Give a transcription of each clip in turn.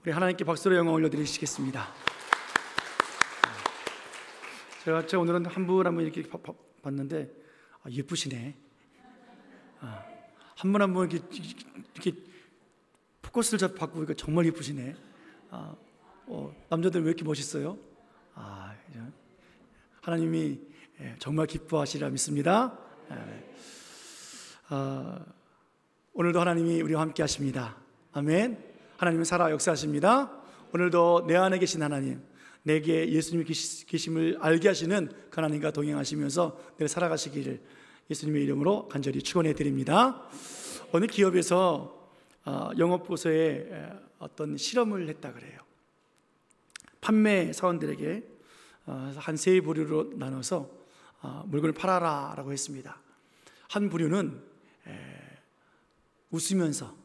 우리 하나님께 박수로 영광 올려드리시겠습니다. 제가 오늘은 한 분 한 분 이렇게 봤는데 예쁘시네. 한 분 한 분 이렇게 포커스를 받고 정말 예쁘시네. 남자들 왜 이렇게 멋있어요? 하나님이 정말 기뻐하시리라 믿습니다. 오늘도 하나님이 우리와 함께 하십니다. 아멘. 하나님은 살아 역사하십니다. 오늘도 내 안에 계신 하나님, 내게 예수님이 계심을 알게 하시는 그 하나님과 동행하시면서 늘 살아가시기를 예수님의 이름으로 간절히 축원해 드립니다. 어느 기업에서 영업부서에 어떤 실험을 했다 그래요. 판매 사원들에게 한 세 부류로 나눠서 물건을 팔아라 라고 했습니다. 한 부류는 웃으면서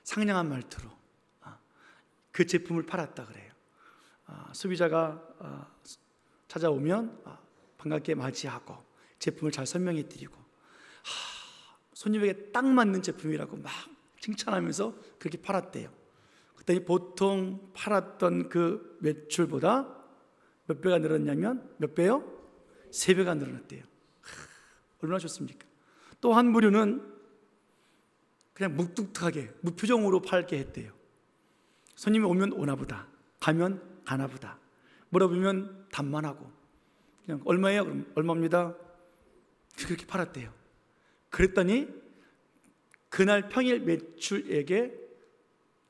상냥한 말투로 그 제품을 팔았다 그래요. 소비자가 찾아오면 반갑게 맞이하고 제품을 잘 설명해 드리고 손님에게 딱 맞는 제품이라고 막 칭찬하면서 그렇게 팔았대요. 그랬더니 보통 팔았던 그 매출보다 몇 배가 늘었냐면 몇 배요? 3배가 늘어났대요. 얼마나 좋습니까? 또 한 부류는 그냥 묵뚝하게 무표정으로 팔게 했대요. 손님이 오면 오나보다, 가면 가나보다, 물어보면 답만 하고 그냥 얼마예요? 그럼 얼마입니다. 그렇게 팔았대요. 그랬더니 그날 평일 매출액의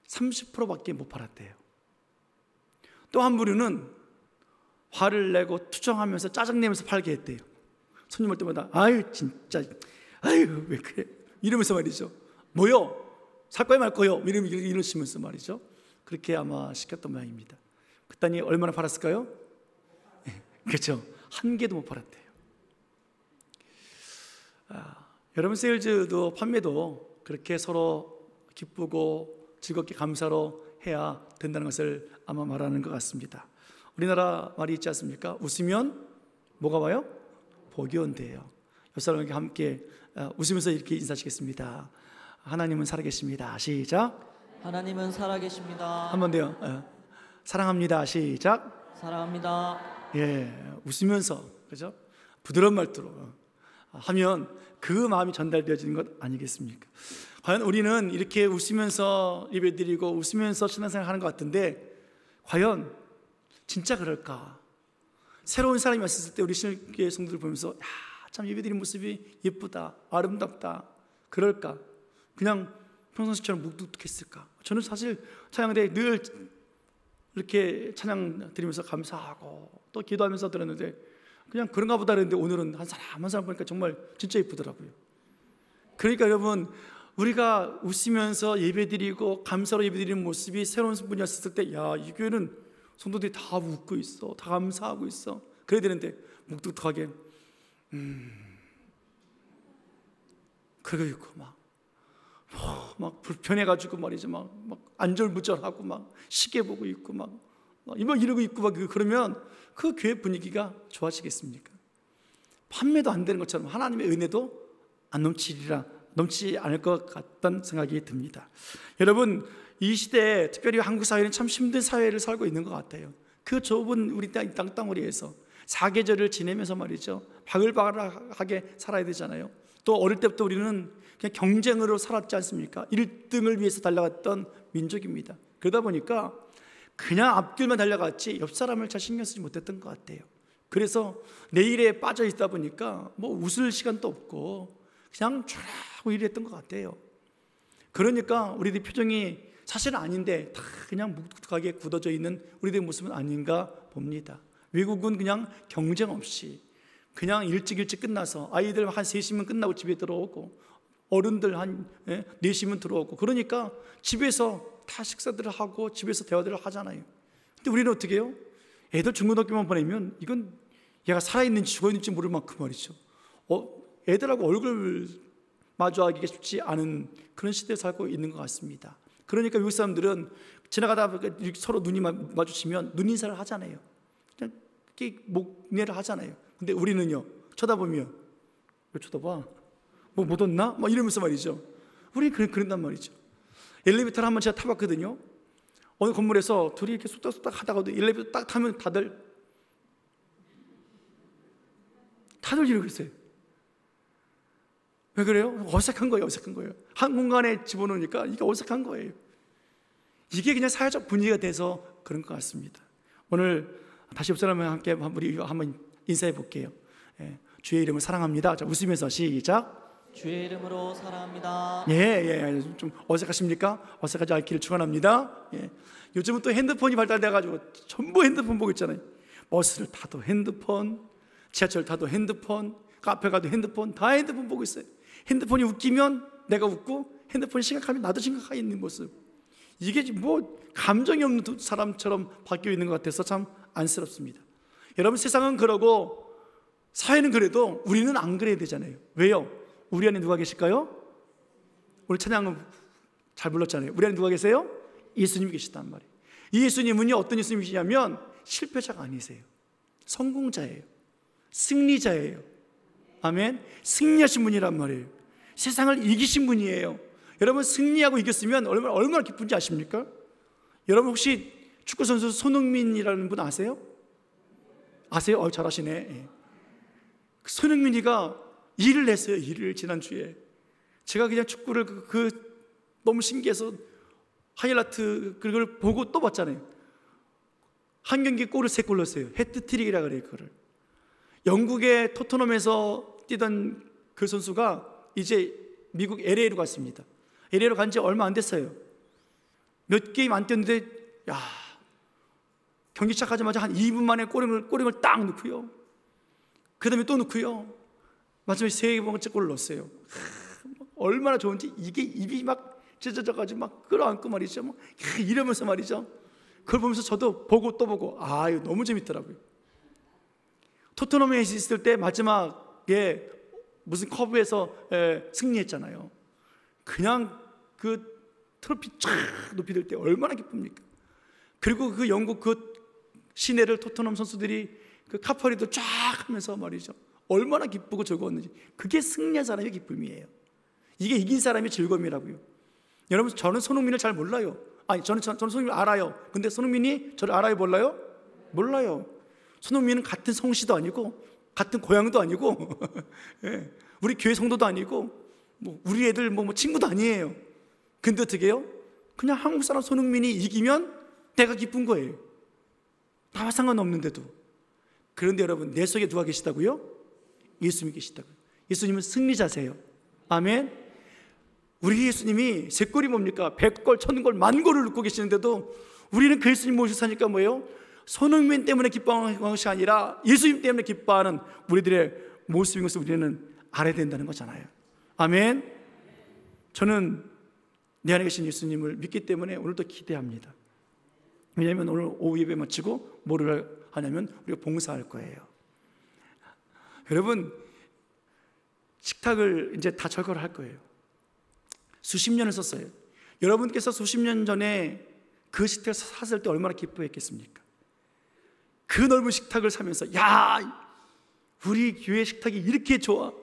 30%밖에 못 팔았대요. 또 한 부류는 화를 내고 투정하면서 짜증내면서 팔게 했대요. 손님 올 때마다 아유 진짜 아유 왜 그래 이러면서 말이죠. 뭐요? 살 거야 말 거요? 이러시면서 말이죠. 그렇게 아마 시켰던 모양입니다. 그랬더니 얼마나 팔았을까요? 그렇죠. 한 개도 못 팔았대요. 여러분 세일즈도 판매도 그렇게 서로 기쁘고 즐겁게 감사로 해야 된다는 것을 아마 말하는 것 같습니다. 우리나라 말이 있지 않습니까? 웃으면 뭐가 와요? 복이 온대요. 옆 사람에게 함께 웃으면서 이렇게 인사하시겠습니다. 하나님은 살아계십니다. 시작. 하나님은 살아계십니다. 한 번 더요. 사랑합니다. 시작. 사랑합니다. 예, 웃으면서 그죠? 부드러운 말투로 하면 그 마음이 전달되어지는 것 아니겠습니까? 과연 우리는 이렇게 웃으면서 예배드리고 웃으면서 신앙생활 하는 것 같은데 과연 진짜 그럴까? 새로운 사람이 왔을 때 우리 신학교의 성도들 보면서 참 예배드리는 모습이 예쁘다, 아름답다 그럴까? 그냥 평상시처럼 묵뚝했을까? 저는 사실 찬양대 늘 이렇게 찬양 드리면서 감사하고 또 기도하면서 들었는데 그냥 그런가 보다 그랬는데 오늘은 한 사람 보니까 정말 진짜 예쁘더라고요. 그러니까 여러분 우리가 웃으면서 예배드리고 감사로 예배드리는 모습이 새로운 분이 왔을 때 야, 이 교회는 성도들이 다 웃고 있어, 다 감사하고 있어 그래야 되는데 묵뚝하게 그러고 있고 막 불편해가지고 말이죠. 막 안절부절하고 막 시계 보고 있고 막 이러고 있고 막 그러면 그 교회 분위기가 좋아지겠습니까? 판매도 안 되는 것처럼 하나님의 은혜도 안 넘치지 않을 것 같다는 생각이 듭니다. 여러분 이 시대에 특별히 한국 사회는 참 힘든 사회를 살고 있는 것 같아요. 그 좁은 우리 땅덩어리에서 사계절을 지내면서 말이죠. 바글바글하게 살아야 되잖아요. 또 어릴 때부터 우리는 그냥 경쟁으로 살았지 않습니까? 1등을 위해서 달려갔던 민족입니다. 그러다 보니까 그냥 앞길만 달려갔지 옆 사람을 잘 신경 쓰지 못했던 것 같아요. 그래서 내일에 빠져 있다 보니까 뭐 웃을 시간도 없고 그냥 촤라고 일했던 것 같아요. 그러니까 우리들 표정이 사실은 아닌데 다 그냥 묵뚝하게 굳어져 있는 우리들의 모습은 아닌가 봅니다. 외국은 그냥 경쟁 없이 그냥 일찍 끝나서 아이들 한 3시면 끝나고 집에 들어오고 어른들 한 4시면 들어오고 그러니까 집에서 다 식사들을 하고 집에서 대화들을 하잖아요. 근데 우리는 어떻게 해요? 애들 중고등학교만 보내면 이건 얘가 살아있는지 죽어있는지 모를 만큼 말이죠. 애들하고 얼굴 마주하기가 쉽지 않은 그런 시대에 살고 있는 것 같습니다. 그러니까 외국 사람들은 지나가다 서로 눈이 마주치면 눈 인사를 하잖아요. 그냥 목례를 하잖아요. 근데 우리는요 쳐다보면 왜 쳐다봐? 뭐 못 왔나? 막 이러면서 말이죠. 우리 그런단 말이죠. 엘리베이터를 한번 제가 타봤거든요. 어느 건물에서 둘이 이렇게 쑥닥쑥닥 하다가도 엘리베이터 딱 타면 다들 이러고 있어요. 왜 그래요? 어색한 거예요. 한 공간에 집어넣으니까 이게 어색한 거예요. 이게 그냥 사회적 분위기가 돼서 그런 것 같습니다. 오늘 다시 옆 사람과 함께 우리 한번 인사해 볼게요. 주의 이름을 사랑합니다. 자, 웃으면서 시작. 주의 이름으로 사랑합니다. 좀 어색하십니까? 어색하지 않기를 축원합니다. 요즘은 또 핸드폰이 발달돼가지고 전부 핸드폰 보고 있잖아요. 버스를 타도 핸드폰, 지하철 타도 핸드폰, 카페 가도 핸드폰, 다 핸드폰 보고 있어요. 핸드폰이 웃기면 내가 웃고, 핸드폰이 심각하면 나도 심각하게 있는 모습. 이게 뭐 감정이 없는 사람처럼 바뀌어 있는 것 같아서 참 안쓰럽습니다. 여러분, 세상은 그러고 사회는 그래도 우리는 안 그래야 되잖아요. 왜요? 우리 안에 누가 계실까요? 오늘 찬양은 잘 불렀잖아요. 우리 안에 누가 계세요? 예수님이 계시단 말이에요. 이 예수님은요, 어떤 예수님이시냐면 실패자가 아니세요. 성공자예요. 승리자예요. 아멘. 승리하신 분이란 말이에요. 세상을 이기신 분이에요. 여러분, 승리하고 이겼으면 얼마나 기쁜지 아십니까? 여러분, 혹시 축구선수 손흥민이라는 분 아세요? 아세요? 잘하시네. 손흥민이가 일을 했어요. 일을 지난주에. 제가 그냥 축구를 너무 신기해서 하이라이트 그걸 보고 또 봤잖아요. 한 경기에 골을 3골 넣었어요. 해트트릭이라 그래요. 그거를. 영국의 토트넘에서 뛰던 그 선수가 이제 미국 LA로 갔습니다. LA로 간 지 얼마 안 됐어요. 몇 게임 안 뛰었는데 경기 시작하자마자 한 2분 만에 꼬링을 딱 넣고요. 그 다음에 또 넣고요. 마지막에 3번째 골을 넣었어요. 얼마나 좋은지, 이게 입이 막 찢어져가지고 막 끌어안고 말이죠. 이러면서 말이죠. 그걸 보면서 저도 보고 또 보고, 이거 너무 재밌더라고요. 토트넘에 있을 때 마지막에 무슨 커브에서 승리했잖아요. 그냥 그 트로피 쫙 높이 들 때 얼마나 기쁩니까? 그리고 그 영국 그 시내를 토트넘 선수들이 그 카퍼리도 쫙 하면서 말이죠. 얼마나 기쁘고 즐거웠는지. 그게 승리한 사람의 기쁨이에요. 이게 이긴 사람의 즐거움이라고요. 여러분, 저는 손흥민을 잘 몰라요. 저는 손흥민을 알아요. 근데 손흥민이 저를 알아요, 몰라요? 몰라요. 손흥민은 같은 성씨도 아니고 같은 고향도 아니고 우리 교회 성도도 아니고 우리 애들 친구도 아니에요. 근데 어떻게 해요? 그냥 한국 사람 손흥민이 이기면 내가 기쁜 거예요. 나와 상관없는데도. 그런데 여러분, 내 속에 누가 계시다고요? 예수님이 계시다고요. 예수님은 승리자세요. 아멘. 우리 예수님이 3골이 뭡니까? 100골, 1000골, 10,000골을 넣고 계시는데도 우리는 그 예수님 모시고 사니까 뭐예요? 손흥민 때문에 기뻐하는 것이 아니라 예수님 때문에 기뻐하는 우리들의 모습인 것을 우리는 알아야 된다는 거잖아요. 아멘. 저는 내 안에 계신 예수님을 믿기 때문에 오늘도 기대합니다. 왜냐하면 오늘 오후 예배 마치고 뭐를 하냐면 우리가 봉사할 거예요. 여러분, 식탁을 이제 다 철거를 할 거예요. 수십 년을 썼어요. 여러분께서 수십 년 전에 그 식탁을 샀을 때 얼마나 기뻐했겠습니까? 그 넓은 식탁을 사면서 우리 교회 식탁이 이렇게 좋아.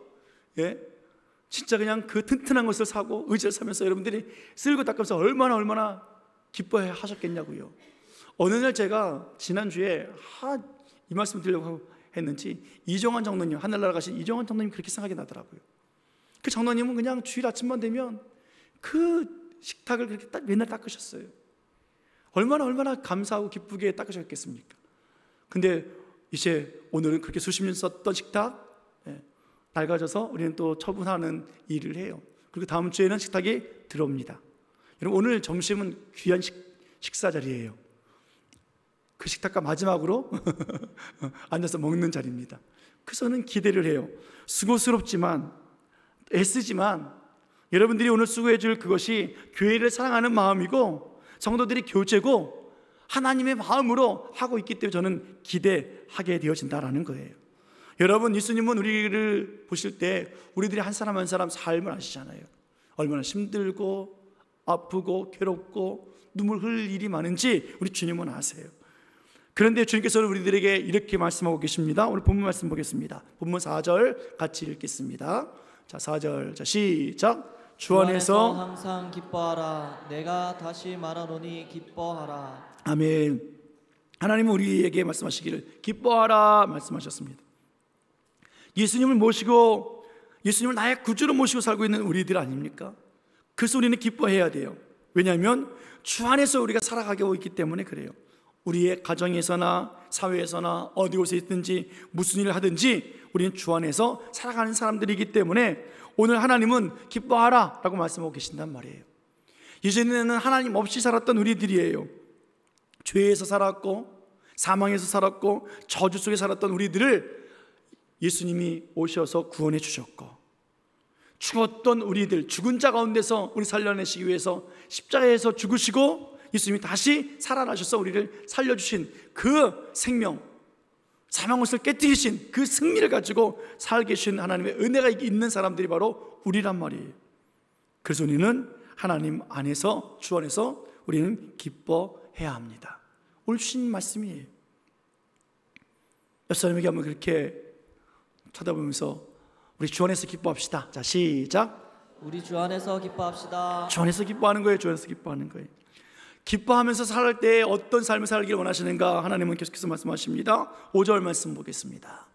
진짜 그냥 그 튼튼한 것을 사고 의자를 사면서 여러분들이 쓸고 닦으면서 얼마나 기뻐해 하셨겠냐고요. 어느 날 제가 지난주에 이 말씀 드리려고 했는지 이종환 장로님, 하늘나라 가신 이종환 장로님 그렇게 생각이 나더라고요. 그 장로님은 그냥 주일 아침만 되면 그 식탁을 그렇게 맨날 닦으셨어요. 얼마나 감사하고 기쁘게 닦으셨겠습니까? 근데 이제 오늘은 그렇게 수십 년 썼던 식탁 낡아져서 우리는 또 처분하는 일을 해요. 그리고 다음 주에는 식탁이 들어옵니다. 여러분, 오늘 점심은 귀한 식사 자리예요. 그 식탁과 마지막으로 앉아서 먹는 자리입니다. 그래서 저는 기대를 해요. 수고스럽지만 애쓰지만 여러분들이 오늘 수고해 줄 그것이 교회를 사랑하는 마음이고 성도들이 교제고 하나님의 마음으로 하고 있기 때문에 저는 기대하게 되어진다라는 거예요. 여러분, 예수님은 우리를 보실 때 우리들이 한 사람 한 사람 삶을 아시잖아요. 얼마나 힘들고 아프고 괴롭고 눈물 흘릴 일이 많은지 우리 주님은 아세요. 그런데 주님께서는 우리들에게 이렇게 말씀하고 계십니다. 오늘 본문 말씀 보겠습니다. 본문 4절 같이 읽겠습니다. 자, 4절, 자, 시작. 주 안에서 항상 기뻐하라. 내가 다시 말하노니 기뻐하라. 아멘. 하나님은 우리에게 말씀하시기를 기뻐하라 말씀하셨습니다. 예수님을 모시고 예수님을 나의 구주로 모시고 살고 있는 우리들 아닙니까? 그래서 우리는 기뻐해야 돼요. 왜냐하면 주 안에서 우리가 살아가고 있기 때문에 그래요. 우리의 가정에서나 사회에서나 어디 곳에 있든지 무슨 일을 하든지 우리는 주 안에서 살아가는 사람들이기 때문에 오늘 하나님은 기뻐하라 라고 말씀하고 계신단 말이에요. 예전에는 하나님 없이 살았던 우리들이에요. 죄에서 살았고 사망에서 살았고 저주 속에 살았던 우리들을 예수님이 오셔서 구원해 주셨고, 죽었던 우리들, 죽은 자 가운데서 우리 살려내시기 위해서 십자가에서 죽으시고 예수님이 다시 살아나셔서 우리를 살려주신 그 생명, 사망옷을 깨뜨리신 그 승리를 가지고 살게 하신 하나님의 은혜가 있는 사람들이 바로 우리란 말이에요. 그래서 우리는 하나님 안에서, 주 안에서 우리는 기뻐해야 합니다. 오늘 주신 말씀이에요. 옆 사람에게 한번 그렇게 쳐다보면서 우리 주 안에서 기뻐합시다. 자, 시작. 우리 주 안에서 기뻐합시다. 주 안에서 기뻐하는 거예요. 주 안에서 기뻐하는 거예요. 기뻐하면서 살 때 어떤 삶을 살기를 원하시는가 하나님은 계속해서 말씀하십니다. 5절 말씀 보겠습니다.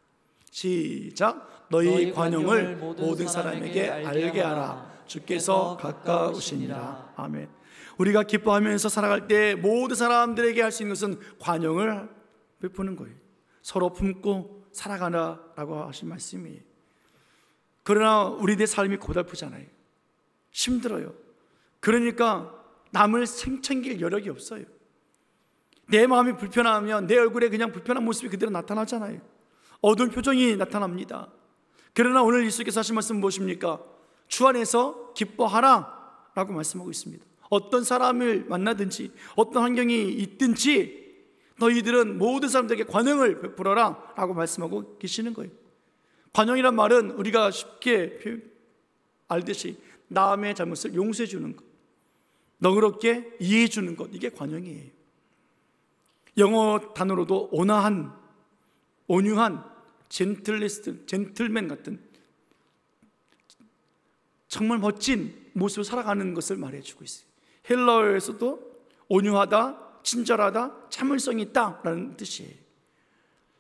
시작. 너희 관용을 모든 사람에게 알게 하라. 주께서 가까우시니라. 아멘. 우리가 기뻐하면서 살아갈 때 모든 사람들에게 할 수 있는 것은 관용을 베푸는 거예요. 서로 품고 살아가라라고 하신 말씀이에요. 그러나 우리들의 삶이 고달프잖아요. 힘들어요. 그러니까 남을 챙길 여력이 없어요. 내 마음이 불편하면 내 얼굴에 그냥 불편한 모습이 그대로 나타나잖아요. 어두운 표정이 나타납니다. 그러나 오늘 예수께서 하신 말씀은 무엇입니까? 주 안에서 기뻐하라 라고 말씀하고 있습니다. 어떤 사람을 만나든지 어떤 환경이 있든지 너희들은 모든 사람들에게 관용을 베풀어라 라고 말씀하고 계시는 거예요. 관용이란 말은 우리가 쉽게 알듯이 남의 잘못을 용서해 주는 것, 너그럽게 이해해 주는 것, 이게 관용이에요. 영어 단어로도 온화한, 온유한, 젠틀맨 같은 정말 멋진 모습을 살아가는 것을 말해주고 있어요. 헬라어에서도 온유하다, 친절하다, 참을성이 있다라는 뜻이에요.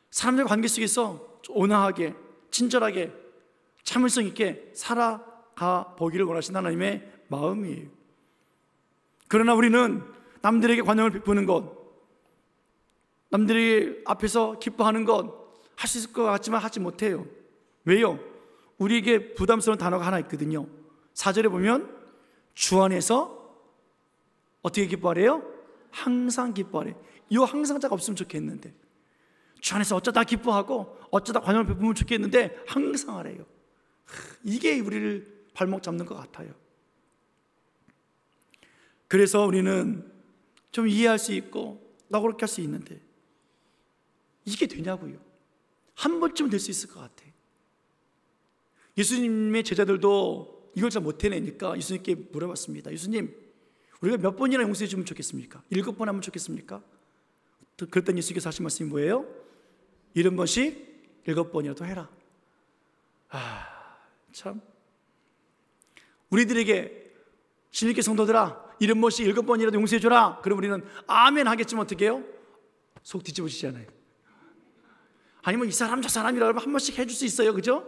사람들과 관계 속에서 온화하게, 친절하게, 참을성 있게 살아가 보기를 원하신 하나님의 마음이에요. 그러나 우리는 남들에게 관용을 베푸는 것, 남들이 앞에서 기뻐하는 것 할 수 있을 것 같지만 하지 못해요. 왜요? 우리에게 부담스러운 단어가 하나 있거든요. 4절에 보면 주 안에서 어떻게 기뻐하래요? 항상 기뻐하래. 이 항상자가 없으면 좋겠는데, 주 안에서 어쩌다 기뻐하고 어쩌다 관용을 베푸면 좋겠는데 항상 하래요. 이게 우리를 발목 잡는 것 같아요. 그래서 우리는 좀 이해할 수 있고 너그럽게 할 수 있는데 이게 되냐고요. 한 번쯤은 될 수 있을 것 같아요. 예수님의 제자들도 이걸 잘 못 해내니까 예수님께 물어봤습니다. 예수님, 우리가 몇 번이나 용서해 주면 좋겠습니까? 7번 하면 좋겠습니까? 그랬더니 예수께서 하신 말씀이 뭐예요? 70번씩 7번이라도 해라. 참, 우리들에게 신일교 성도들아 70번씩 7번이라도 용서해 줘라. 그럼 우리는 아멘 하겠지만 어떻게 해요? 속 뒤집어지잖아요. 아니면 이 사람 저 사람이라고 한 번씩 해줄 수 있어요. 그죠?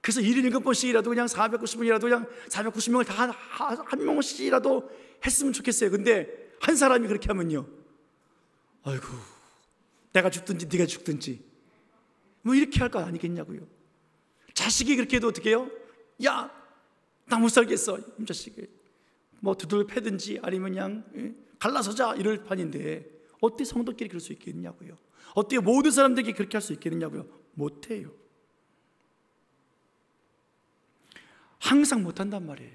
그래서 77번씩이라도 그냥 490번이라도 그냥 490명을 다 한 명씩이라도 했으면 좋겠어요. 근데 한 사람이 그렇게 하면요, 아이고, 내가 죽든지 네가 죽든지 뭐 이렇게 할 거 아니겠냐고요. 자식이 그렇게 해도 어떻게 해요? 야, 나 못 살겠어. 이 자식이 뭐 두들 패든지 아니면 그냥 갈라서자 이럴 판인데 어떻게 성도끼리 그럴 수 있겠냐고요. 어떻게 모든 사람들에게 그렇게 할 수 있겠냐고요. 못해요. 항상 못한단 말이에요.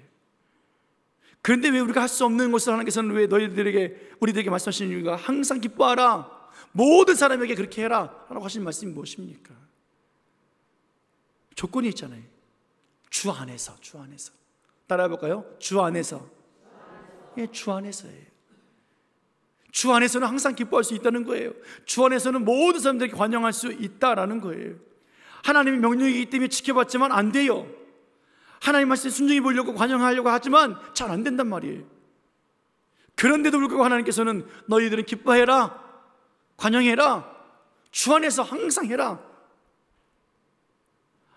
그런데 왜 우리가 할 수 없는 것을 하나님께서는 왜 우리들에게 말씀하시는 이유가 항상 기뻐하라, 모든 사람에게 그렇게 해라 라고 하신 말씀이 무엇입니까? 조건이 있잖아요. 주 안에서. 따라해 볼까요? 주 안에서. 예, 주 안에서예요. 주 안에서는 항상 기뻐할 수 있다는 거예요. 주 안에서는 모든 사람들에게 관용할 수 있다라는 거예요. 하나님의 명령이기 때문에 지켜봤지만 안 돼요. 하나님 말씀에 순종해 보려고 관용하려고 하지만 잘 안 된단 말이에요. 그런데도 불구하고 하나님께서는 너희들은 기뻐해라, 관용해라, 주 안에서 항상 해라.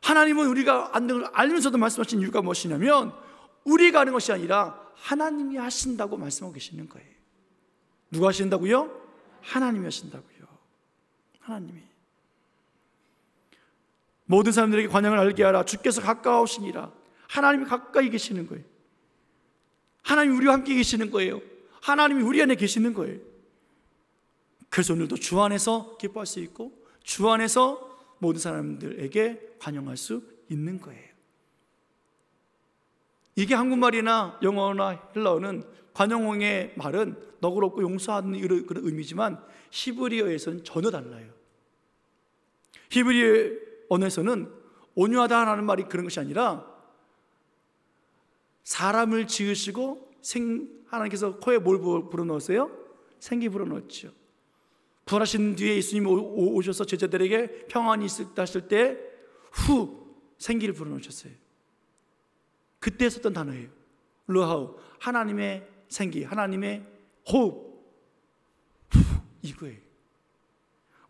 하나님은 우리가 안 되는 걸 알면서도 말씀하신 이유가 무엇이냐면 우리가 하는 것이 아니라 하나님이 하신다고 말씀하고 계시는 거예요. 누가 하신다고요? 하나님이 하신다고요. 하나님이. 모든 사람들에게 관용을 알게 하라. 주께서 가까우시니라. 하나님이 가까이 계시는 거예요. 하나님이 우리와 함께 계시는 거예요. 하나님이 우리 안에 계시는 거예요. 그래서 오늘도 주 안에서 기뻐할 수 있고 주 안에서 모든 사람들에게 관용할 수 있는 거예요. 이게 한국말이나 영어나 헬라어는 관용의 말은 너그럽고 용서하는 그런 의미지만 히브리어에서는 전혀 달라요. 히브리어 언어에서는 온유하다라는 말이 그런 것이 아니라 사람을 지으시고 하나님께서 코에 뭘 불어넣었어요? 생기 불어넣었죠. 부활하신 뒤에 예수님이 오셔서 제자들에게 평안이 있다 하실 때 생기를 불어넣으셨어요. 그때 썼던 단어예요. 르하우, 하나님의 생기, 하나님의 호흡, 이거예요.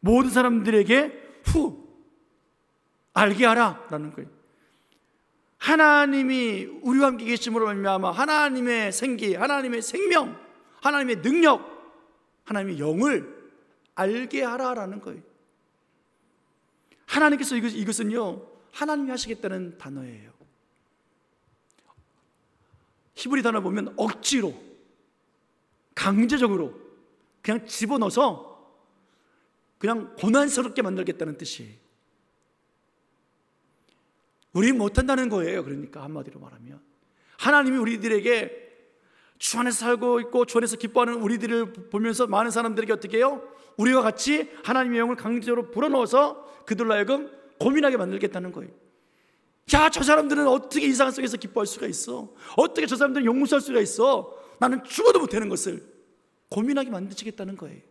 모든 사람들에게 알게 하라 라는 거예요. 하나님이 우리와 함께 계심으로 말미암아 하나님의 생기, 하나님의 생명, 하나님의 능력, 하나님의 영을 알게 하라라는 거예요. 하나님께서 이것은요 하나님이 하시겠다는 단어예요. 히브리 단어 보면 억지로, 강제적으로 그냥 집어넣어서 그냥 고난스럽게 만들겠다는 뜻이에요. 우리는 못한다는 거예요. 그러니까 한마디로 말하면 하나님이 우리들에게 주 안에서 살고 있고 주 안에서 기뻐하는 우리들을 보면서 많은 사람들에게 어떻게 해요? 우리와 같이 하나님의 영을 강제로 불어넣어서 그들로 하여금 고민하게 만들겠다는 거예요. 야, 저 사람들은 어떻게 이상 속에서 기뻐할 수가 있어? 어떻게 저 사람들은 용서할 수가 있어? 나는 죽어도 못하는 것을 고민하게 만드시겠다는 거예요.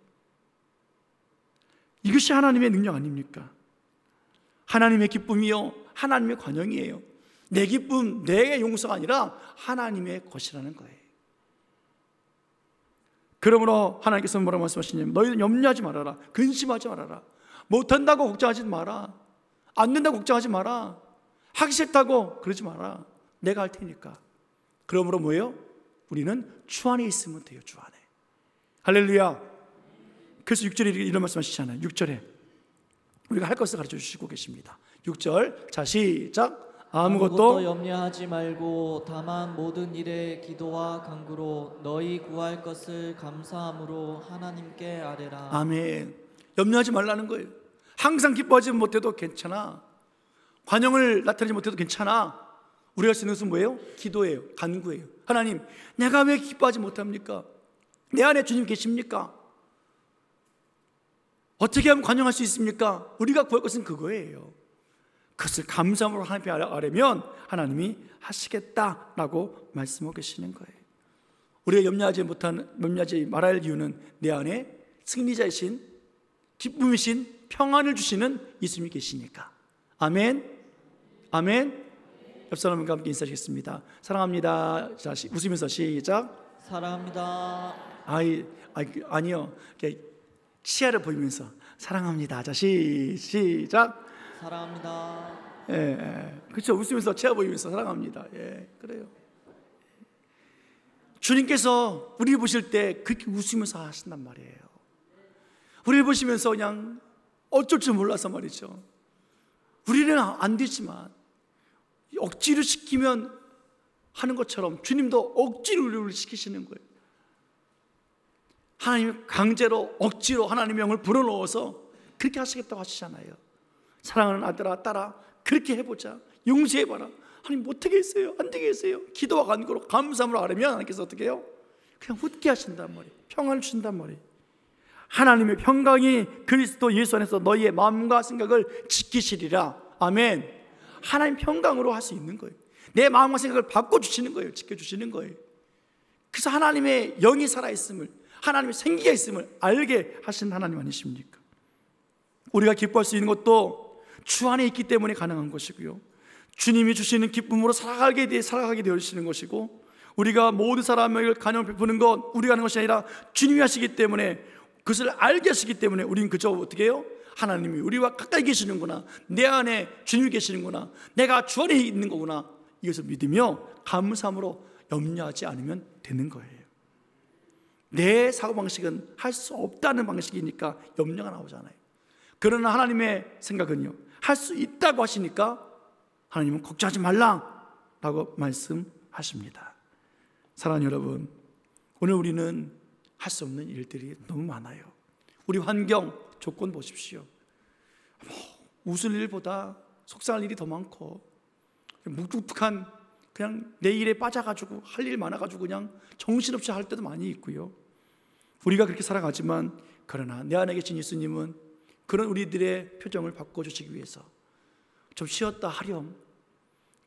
이것이 하나님의 능력 아닙니까? 하나님의 기쁨이요 하나님의 관용이에요. 내 기쁨, 내 용서가 아니라 하나님의 것이라는 거예요. 그러므로 하나님께서 뭐라고 말씀하시냐면 너희는 염려하지 말아라, 근심하지 말아라, 못한다고 걱정하지 마라, 안 된다고 걱정하지 마라, 하기 싫다고 그러지 마라, 내가 할 테니까. 그러므로 뭐예요? 우리는 주 안에 있으면 돼요. 주 안에. 할렐루야. 그래서 6절에 이런 말씀하시잖아요. 6절에 우리가 할 것을 가르쳐 주시고 계십니다. 6절, 자 시작. 아무것도 염려하지 말고 다만 모든 일에 기도와 간구로 너희 구할 것을 감사함으로 하나님께 아뢰라. 아멘. 염려하지 말라는 거예요. 항상 기뻐하지 못해도 괜찮아, 관용을 나타내지 못해도 괜찮아. 우리가 할 수 있는 것은 뭐예요? 기도예요. 간구예요. 하나님, 내가 왜 기뻐하지 못합니까? 내 안에 주님 계십니까? 어떻게 하면 관용할 수 있습니까? 우리가 구할 것은 그거예요. 그것을 감사함으로 하나님께 아뢰면 하나님이 하시겠다라고 말씀하고 계시는 거예요. 우리가 염려하지 말아야 할 이유는 내 안에 승리자이신, 기쁨이신, 평안을 주시는 예수님이 계시니까. 아멘. 아멘. 옆 사람과 함께 인사하시겠습니다. 사랑합니다. 자, 웃으면서 시작. 사랑합니다. 아니요. 치아를 보이면서 사랑합니다. 자, 시작. 사랑합니다. 그렇죠. 웃으면서 치아 보이면서 사랑합니다. 그래요. 주님께서 우리 보실 때 그렇게 웃으면서 하신단 말이에요. 우리를 보시면서 그냥 어쩔 줄 몰라서 말이죠. 우리는 안 되지만 억지로 시키면 하는 것처럼 주님도 억지로 우리를 시키시는 거예요. 하나님 강제로 억지로 하나님의 영을 불어넣어서 그렇게 하시겠다고 하시잖아요. 사랑하는 아들아 딸아, 그렇게 해보자, 용서해봐라. 하나님 못하게 했어요, 안 되게 했어요. 기도와 간구로 감사함으로 아뢰면 하나님께서 어떻게 해요? 그냥 웃게 하신단 말이에요. 평안을 주신단 말이에요. 하나님의 평강이 그리스도 예수 안에서 너희의 마음과 생각을 지키시리라. 아멘. 하나님 평강으로 할 수 있는 거예요. 내 마음과 생각을 바꿔주시는 거예요. 지켜주시는 거예요. 그래서 하나님의 영이 살아있음을, 하나님의 생기가 있음을 알게 하신 하나님 아니십니까? 우리가 기뻐할 수 있는 것도 주 안에 있기 때문에 가능한 것이고요, 주님이 주시는 기쁨으로 살아가게 되어지시는 것이고, 우리가 모든 사람에게 간영을 베푸는 것 우리가 하는 것이 아니라 주님이 하시기 때문에, 그것을 알게 하시기 때문에 우리는 그저 어떻게 해요? 하나님이 우리와 가까이 계시는구나, 내 안에 주님이 계시는구나, 내가 주 안에 있는 거구나, 이것을 믿으며 감사함으로 염려하지 않으면 되는 거예요. 내 사고방식은 할 수 없다는 방식이니까 염려가 나오잖아요. 그러나 하나님의 생각은요, 할 수 있다고 하시니까 하나님은 걱정하지 말라라고 말씀하십니다. 사랑하는 여러분, 오늘 우리는 할 수 없는 일들이 너무 많아요. 우리 환경, 조건 보십시오. 웃을 일보다 속상할 일이 더 많고, 묵뚝뚝한 그냥 내 일에 빠져가지고 할 일 많아가지고 그냥 정신없이 할 때도 많이 있고요. 우리가 그렇게 살아가지만, 그러나 내 안에 계신 예수님은 그런 우리들의 표정을 바꿔주시기 위해서 좀 쉬었다 하렴,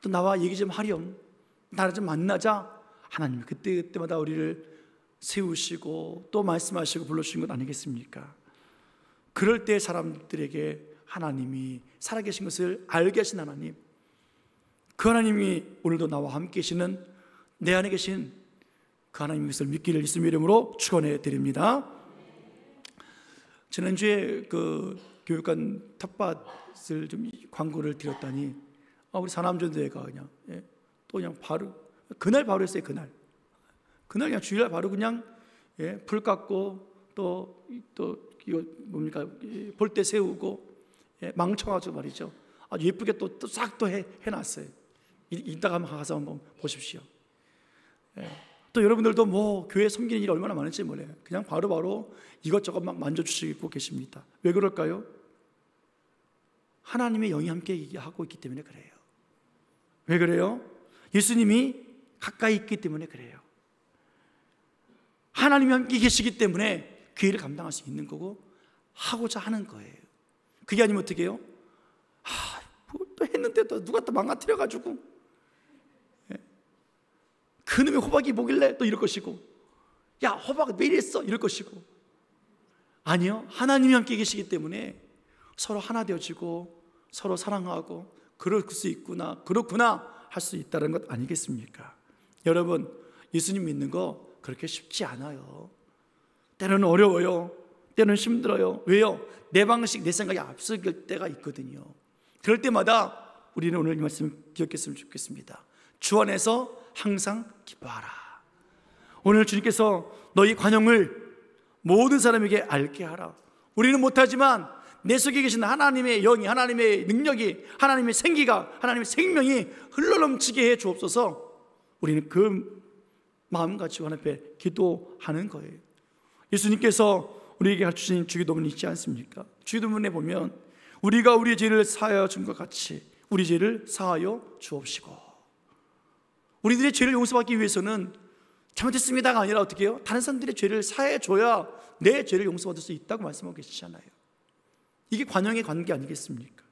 또 나와 얘기 좀 하렴, 나를 좀 만나자, 하나님이 그때마다 우리를 세우시고 또 말씀하시고 불러주신 것 아니겠습니까? 그럴 때 사람들에게 하나님이 살아계신 것을 알게 하신 하나님, 그 하나님이 오늘도 나와 함께 계시는, 내 안에 계신 그 하나님의 것을 믿기를 예수님의 이름으로 축원해 드립니다. 지난주에 그 교육관 텃밭을 좀 광고를 드렸더니 우리 사남전대회가 그냥 또 그냥 바로 그날 바로 했어요. 그날 그냥 주일날 바로 그냥 불 깎고 또 이거 뭡니까, 볼때 세우고 망쳐가지고 말이죠, 아주 예쁘게 또 싹 또 해놨어요. 이따가 가서 한번 보십시오. 또 여러분들도 뭐 교회 섬기는 일이 얼마나 많은지 몰라요. 그냥 바로바로 이것저것 막 만져주시고 계십니다. 왜 그럴까요? 하나님의 영이 함께 하고 있기 때문에 그래요. 왜 그래요? 예수님이 가까이 있기 때문에 그래요. 하나님이 함께 계시기 때문에 그 일을 감당할 수 있는 거고 하고자 하는 거예요. 그게 아니면 어떻게 해요? 뭐 또 했는데 또 누가 또 망가뜨려가지고 그놈의 호박이 뭐길래 또 이럴 것이고, 야 호박 왜 이랬어 이럴 것이고, 아니요, 하나님이 함께 계시기 때문에 서로 하나 되어지고 서로 사랑하고 그럴 수 있구나, 그렇구나 할 수 있다는 것 아니겠습니까? 여러분, 예수님 믿는 거 그렇게 쉽지 않아요. 때로는 어려워요. 때로는 힘들어요. 왜요? 내 방식, 내 생각이 앞서갈 때가 있거든요. 그럴 때마다 우리는 오늘 이 말씀 기억했으면 좋겠습니다. 주 안에서 항상 기뻐하라. 오늘 주님께서 너희 관용을 모든 사람에게 알게 하라. 우리는 못하지만 내 속에 계신 하나님의 영이, 하나님의 능력이, 하나님의 생기가, 하나님의 생명이 흘러넘치게 해 주옵소서. 우리는 그 마음 가지고 하나님 앞에 기도하는 거예요. 예수님께서 우리에게 가르치신 주기도문이 있지 않습니까? 주기도문에 보면 우리가 우리의 죄를 사하여 준 것 같이 우리 죄를 사하여 주옵시고, 우리들의 죄를 용서받기 위해서는 잘못했습니다가 아니라 어떻게 해요? 다른 사람들의 죄를 사해 줘야 내 죄를 용서받을 수 있다고 말씀하고 계시잖아요. 이게 관용의 관계 아니겠습니까?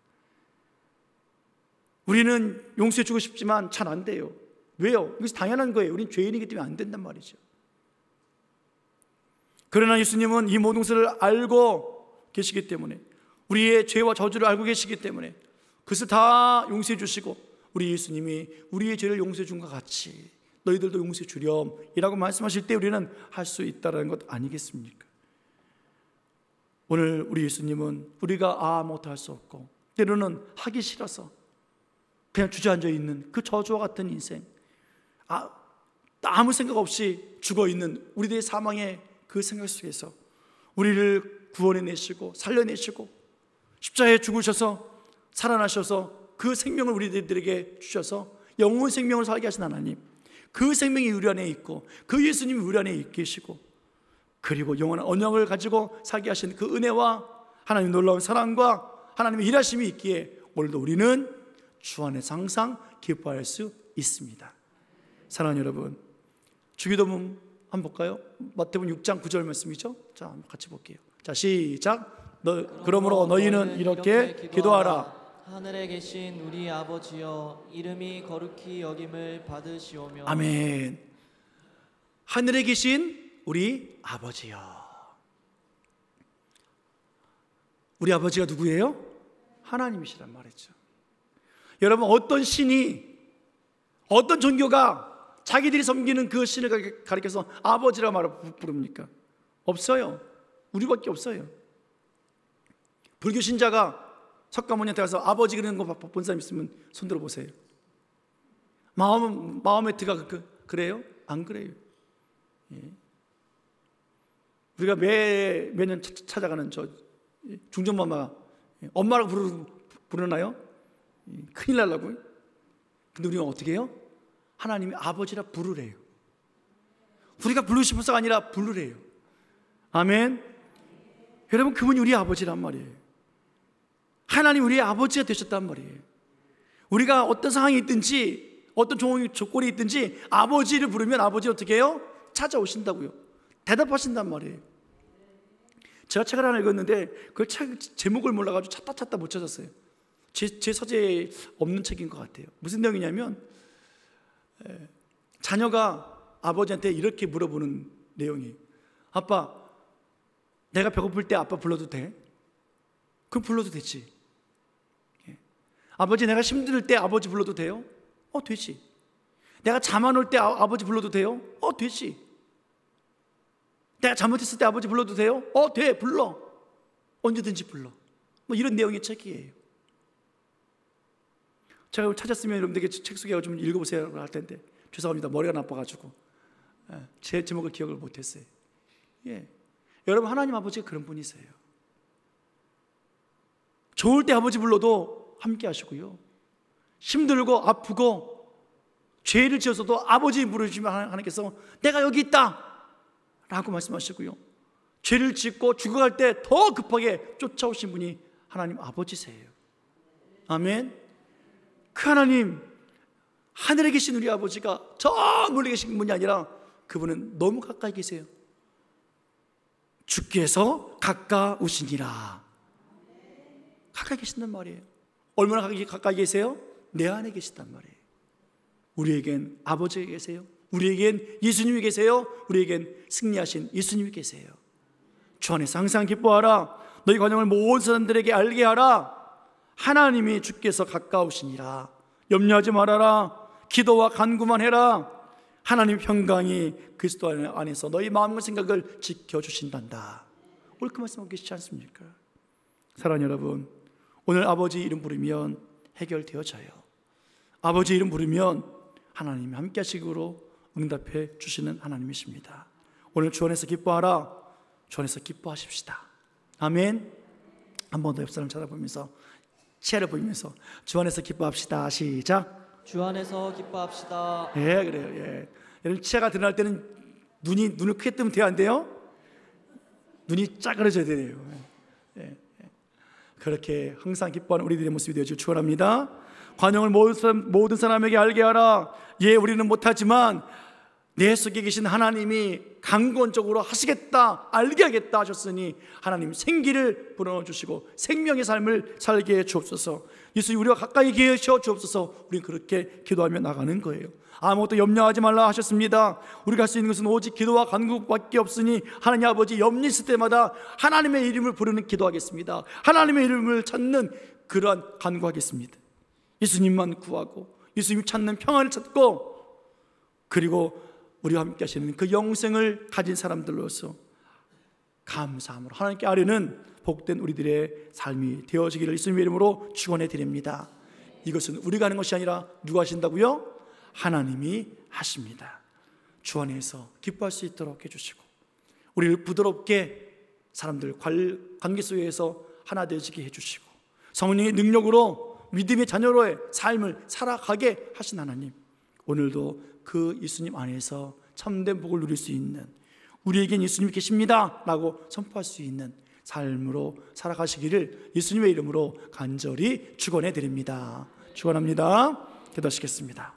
우리는 용서해 주고 싶지만 잘 안 돼요. 왜요? 이것이 당연한 거예요. 우리는 죄인이기 때문에 안 된단 말이죠. 그러나 예수님은 이 모든 것을 알고 계시기 때문에, 우리의 죄와 저주를 알고 계시기 때문에 그것을 다 용서해 주시고, 우리 예수님이 우리의 죄를 용서해 준 것 같이 너희들도 용서해 주렴 이라고 말씀하실 때 우리는 할 수 있다는 것 아니겠습니까? 오늘 우리 예수님은 우리가 아무것도 할 수 없고 때로는 하기 싫어서 그냥 주저앉아 있는 그 저주와 같은 인생, 아무 생각 없이 죽어있는 우리들의 사망의 그 생각 속에서 우리를 구원해내시고 살려내시고 십자가에 죽으셔서 살아나셔서 그 생명을 우리들에게 주셔서 영원 생명을 살게 하신 하나님, 그 생명이 우리 안에 있고 그 예수님이 우리 안에 계시고, 그리고 영원한 언약을 가지고 살게 하신 그 은혜와 하나님의 놀라운 사랑과 하나님의 일하심이 있기에 오늘도 우리는 주 안에서 항상 기뻐할 수 있습니다. 사랑하는 여러분, 주기도문 한번 볼까요? 마태복음 6장 9절 말씀이죠. 자, 한번 같이 볼게요. 자, 시작. 그러므로 너희는 이렇게 기도하라. 하늘에 계신 우리 아버지여, 이름이 거룩히 여김을 받으시오며. 아멘. 하늘에 계신 우리 아버지여. 우리 아버지가 누구예요? 하나님이시란 말이죠. 여러분, 어떤 신이, 어떤 종교가 자기들이 섬기는 그 신을 가리켜서 아버지라 부릅니까? 없어요. 우리밖에 없어요. 불교 신자가 석가모니한테 가서 아버지 그러는 거 본 사람 있으면 손 들어보세요. 마호메트가 그래요? 안 그래요. 예. 우리가 매년 찾아가는 저 중전마마, 엄마라고 부르나요? 큰일 날라고요. 근데 우리가 어떻게 해요? 하나님이 아버지라 부르래요. 우리가 부르고 싶어서가 아니라 부르래요. 아멘. 여러분, 그분이 우리 아버지란 말이에요. 하나님 우리의 아버지가 되셨단 말이에요. 우리가 어떤 상황이 있든지 어떤 조건이 있든지 아버지를 부르면 아버지 어떻게 해요? 찾아오신다고요. 대답하신단 말이에요. 제가 책을 하나 읽었는데 그 책 제목을 몰라가지고 찾다 못 찾았어요. 제 서재에 없는 책인 것 같아요. 무슨 내용이냐면 자녀가 아버지한테 이렇게 물어보는 내용이에요. 아빠, 내가 배고플 때 아빠 불러도 돼? 그럼 불러도 되지. 아버지, 내가 힘들 때 아버지 불러도 돼요? 되지. 내가 잠 안 올 때 아버지 불러도 돼요? 되지. 내가 잘못했을 때 아버지 불러도 돼요? 돼, 불러. 언제든지 불러. 뭐 이런 내용의 책이에요. 제가 찾았으면 여러분들에게 책 소개하고 좀 읽어보세요 할 텐데 죄송합니다. 머리가 나빠가지고 제 제목을 기억을 못했어요. 예. 여러분, 하나님 아버지가 그런 분이세요. 좋을 때 아버지 불러도 함께 하시고요, 힘들고 아프고 죄를 지어서도 아버지 부르시면 하나님께서 내가 여기 있다 라고 말씀하시고요, 죄를 짓고 죽어갈 때 더 급하게 쫓아오신 분이 하나님 아버지세요. 아멘. 그 하나님, 하늘에 계신 우리 아버지가 저 멀리 계신 분이 아니라 그분은 너무 가까이 계세요. 주께서 가까우시니라. 가까이 계신단 말이에요. 얼마나 가까이 계세요? 내 안에 계시단 말이에요. 우리에겐 아버지가 계세요. 우리에겐 예수님이 계세요. 우리에겐 승리하신 예수님이 계세요. 주 안에서 항상 기뻐하라. 너희 관용을 모든 사람들에게 알게 하라. 하나님이 주께서 가까우시니라. 염려하지 말아라. 기도와 간구만 해라. 하나님 평강이 그리스도 안에서 너희 마음과 생각을 지켜주신단다. 옳은 그 말씀하고 계시지 않습니까? 사랑하는 여러분, 오늘 아버지 이름 부르면 해결되어져요. 아버지 이름 부르면 하나님이 함께 하시기로 응답해 주시는 하나님이십니다. 오늘 주 안에서 기뻐하라. 주 안에서 기뻐하십시다. 아멘. 한 번 더 옆 사람 쳐다보면서 치아를 보이면서 주 안에서 기뻐합시다. 시작. 주 안에서 기뻐합시다. 예, 그래요. 예. 여러분, 치아가 드러날 때는 눈을 크게 뜨면 돼요, 안 돼요? 눈이 짜그러져야 돼요. 예. 그렇게 항상 기뻐하는 우리들의 모습이 되어주길 축원합니다. 관용을 모든 사람에게 알게 하라. 예, 우리는 못하지만 내 속에 계신 하나님이 강권적으로 하시겠다, 알게 하겠다 하셨으니 하나님 생기를 불어넣어주시고 생명의 삶을 살게 해 주옵소서. 예수님, 우리와 가까이 계셔 주옵소서. 우리는 그렇게 기도하며 나가는 거예요. 아무것도 염려하지 말라 하셨습니다. 우리가 할 수 있는 것은 오직 기도와 간구밖에 없으니 하나님 아버지 염려 있을 때마다 하나님의 이름을 부르는 기도하겠습니다. 하나님의 이름을 찾는 그러한 간구하겠습니다. 예수님만 구하고 예수님 찾는 평안을 찾고, 그리고 우리와 함께 하시는 그 영생을 가진 사람들로서 감사함으로 하나님께 아뢰는 복된 우리들의 삶이 되어지기를 예수님의 이름으로 축원해 드립니다. 이것은 우리가 하는 것이 아니라 누가 하신다고요? 하나님이 하십니다. 주 안에서 기뻐할 수 있도록 해주시고 우리를 부드럽게 사람들 관계 속에서 하나 되어지게 해주시고 성령의 능력으로 믿음의 자녀로의 삶을 살아가게 하신 하나님, 오늘도 그 예수님 안에서 참된 복을 누릴 수 있는, 우리에겐 예수님이 계십니다 라고 선포할 수 있는 삶으로 살아가시기를 예수님의 이름으로 간절히 축원해 드립니다. 축원합니다. 기도하시겠습니다.